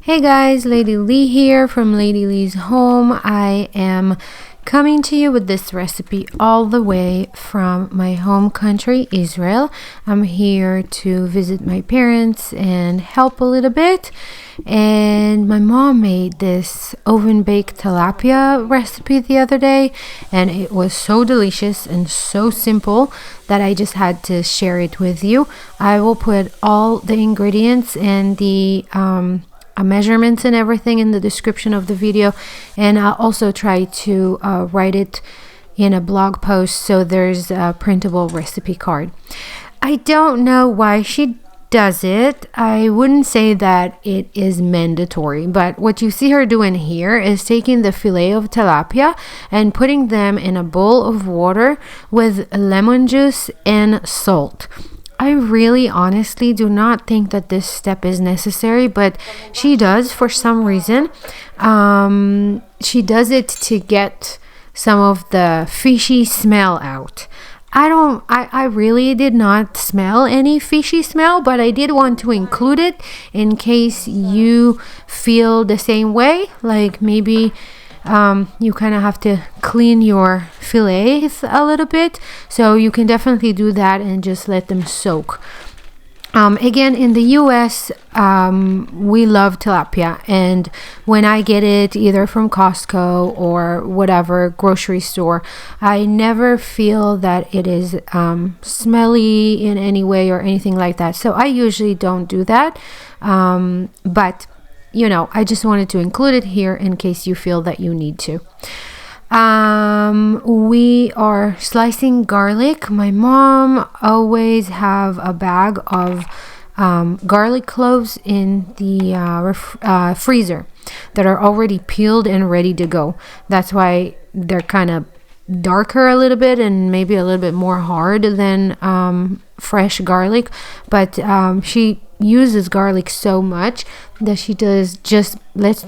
Hey guys, Lady Lee here from Lady Lee's Home. I am coming to you with this recipe all the way from my home country, Israel. I'm here to visit my parents and help a little bit. And my mom made this oven-baked tilapia recipe the other day, and it was so delicious and so simple that I just had to share it with you. I will put all the ingredients and the measurements and everything in the description of the video, and I'll also try to write it in a blog post, so there's a printable recipe card. I don't know why she does it. I wouldn't say that it is mandatory, but what you see her doing here is taking the fillet of tilapia and putting them in a bowl of water with lemon juice and salt. I really honestly do not think that this step is necessary, but she does for some reason. She does it to get some of the fishy smell out. I really did not smell any fishy smell, but I did want to include it in case you feel the same way. Like maybe you kind of have to clean your fillets a little bit, so you can definitely do that and just let them soak. Again, in the US, we love tilapia, and when I get it either from Costco or whatever grocery store, I never feel that it is smelly in any way or anything like that, so I usually don't do that, but you know, I just wanted to include it here in case you feel that you need to. We are slicing garlic. My mom always have a bag of garlic cloves in the freezer that are already peeled and ready to go. That's why they're kind of darker a little bit and maybe a little bit more hard than fresh garlic, but she uses garlic so much that she does just lets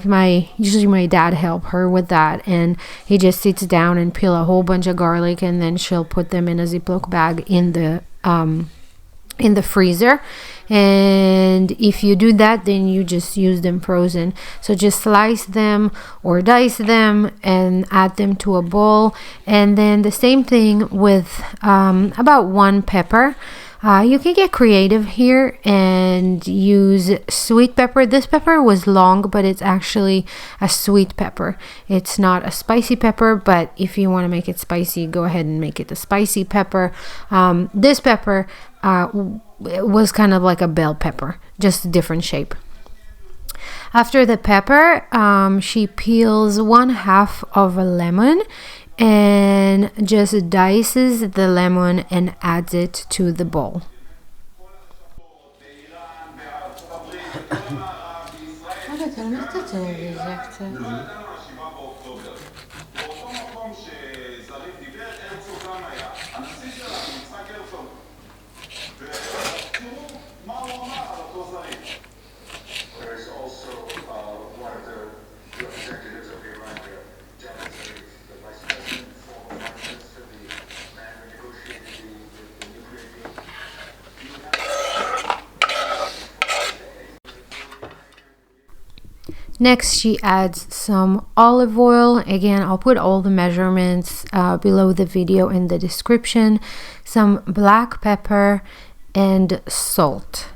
usually my dad help her with that, and he just sits down and peel a whole bunch of garlic, and then she'll put them in a Ziploc bag in the freezer. And if you do that, then you just use them frozen. So just slice them or dice them and add them to a bowl. And then the same thing with about one pepper. You can get creative here and use sweet pepper. This pepper was long, but it's actually a sweet pepper. It's not a spicy pepper, but if you want to make it spicy, go ahead and make it a spicy pepper. This pepper was kind of like a bell pepper, just a different shape. After the pepper, she peels 1/2 of a lemon and just dices the lemon and adds it to the bowl. Next, she adds some olive oil. Again, I'll put all the measurements below the video in the description. Some black pepper and salt.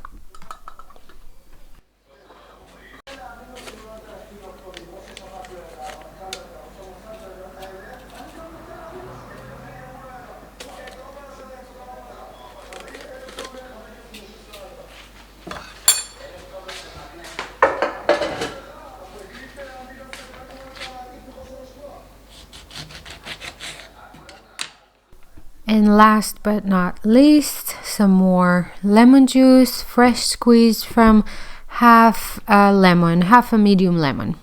And last but not least, some more lemon juice, fresh squeezed from half a medium lemon.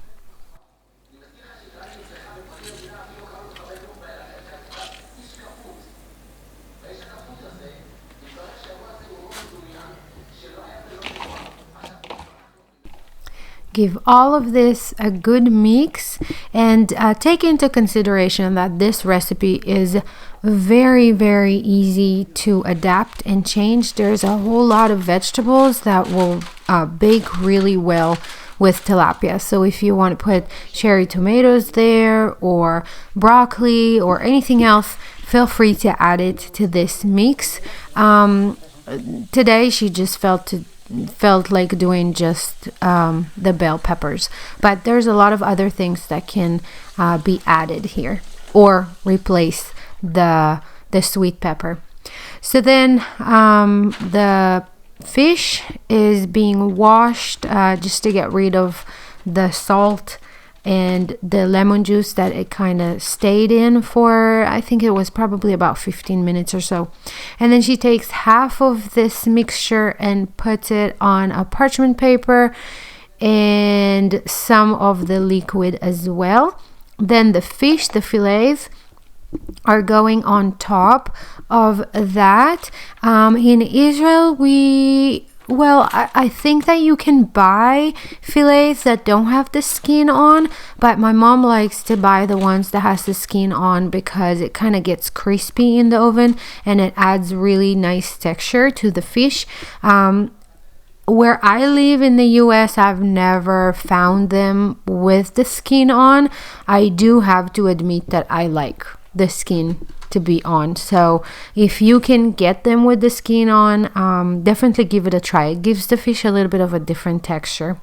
Give all of this a good mix, and take into consideration that this recipe is very, very easy to adapt and change. There's a whole lot of vegetables that will bake really well with tilapia. So if you want to put cherry tomatoes there or broccoli or anything else, feel free to add it to this mix. Today she just felt like doing just the bell peppers, but there's a lot of other things that can be added here or replace the sweet pepper. So then the fish is being washed just to get rid of the salt and the lemon juice that it kind of stayed in for, I think it was probably about 15 minutes or so. And then she takes half of this mixture and puts it on a parchment paper and some of the liquid as well. Then the fish, the fillets, are going on top of that. In Israel, I think that you can buy fillets that don't have the skin on, but my mom likes to buy the ones that has the skin on because it kind of gets crispy in the oven and it adds really nice texture to the fish. Where I live in the US, I've never found them with the skin on. I do have to admit that I like the skin to be on, so if you can get them with the skin on, definitely give it a try. It gives the fish a little bit of a different texture.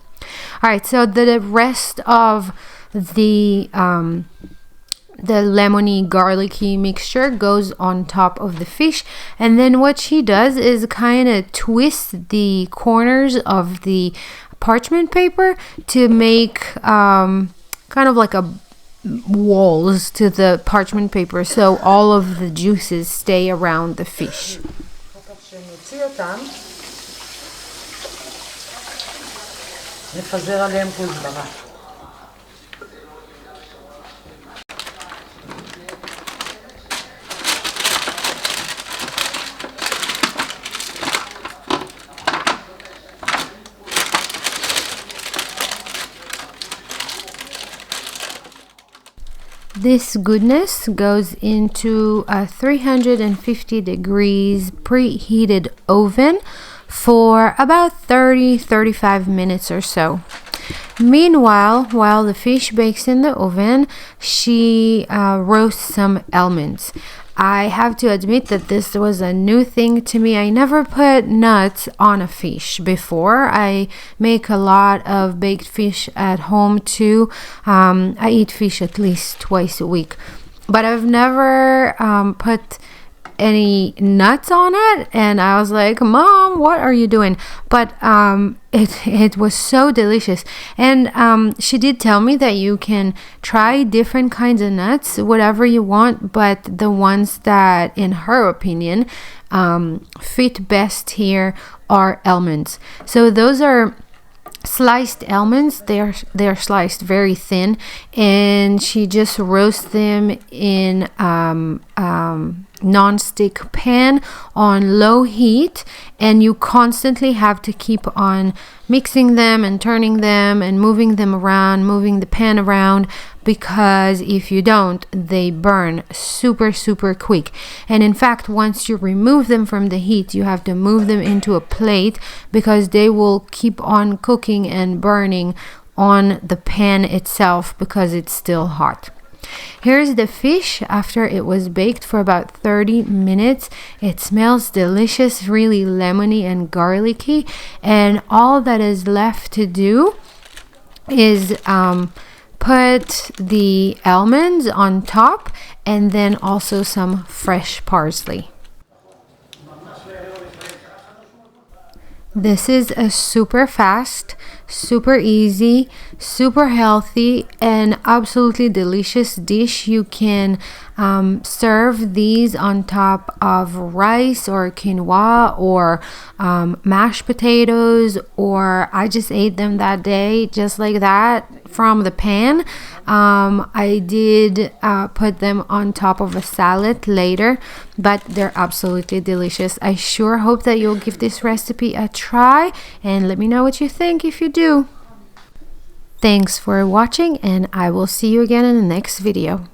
All right, so the rest of the lemony garlicky mixture goes on top of the fish, and then what she does is kind of twist the corners of the parchment paper to make kind of like a walls to the parchment paper, so all of the juices stay around the fish. This goodness goes into a 350 degrees preheated oven for about 30-35 minutes or so. Meanwhile, while the fish bakes in the oven, she roasts some almonds. I have to admit that this was a new thing to me. I never put nuts on a fish before. I make a lot of baked fish at home too. I eat fish at least twice a week, but I've never put any nuts on it, and I was like, Mom, what are you doing? But it was so delicious, and she did tell me that you can try different kinds of nuts, whatever you want, but the ones that in her opinion fit best here are almonds. So those are sliced almonds. They're sliced very thin, and she just roasts them in non-stick pan on low heat, and you constantly have to keep on mixing them and turning them and moving them around, moving the pan around, because if you don't, they burn super quick. And in fact, once you remove them from the heat, you have to move them into a plate because they will keep on cooking and burning on the pan itself because it's still hot. Here's the fish after it was baked for about 30 minutes. It smells delicious, really lemony and garlicky, and all that is left to do is put the almonds on top and then also some fresh parsley. This is a super fast, super easy, super healthy, and absolutely delicious dish. You can serve these on top of rice or quinoa or mashed potatoes, or I just ate them that day just like that from the pan. I did put them on top of a salad later, but they're absolutely delicious. I sure hope that you'll give this recipe a try and let me know what you think if you do. Thanks for watching, and I will see you again in the next video.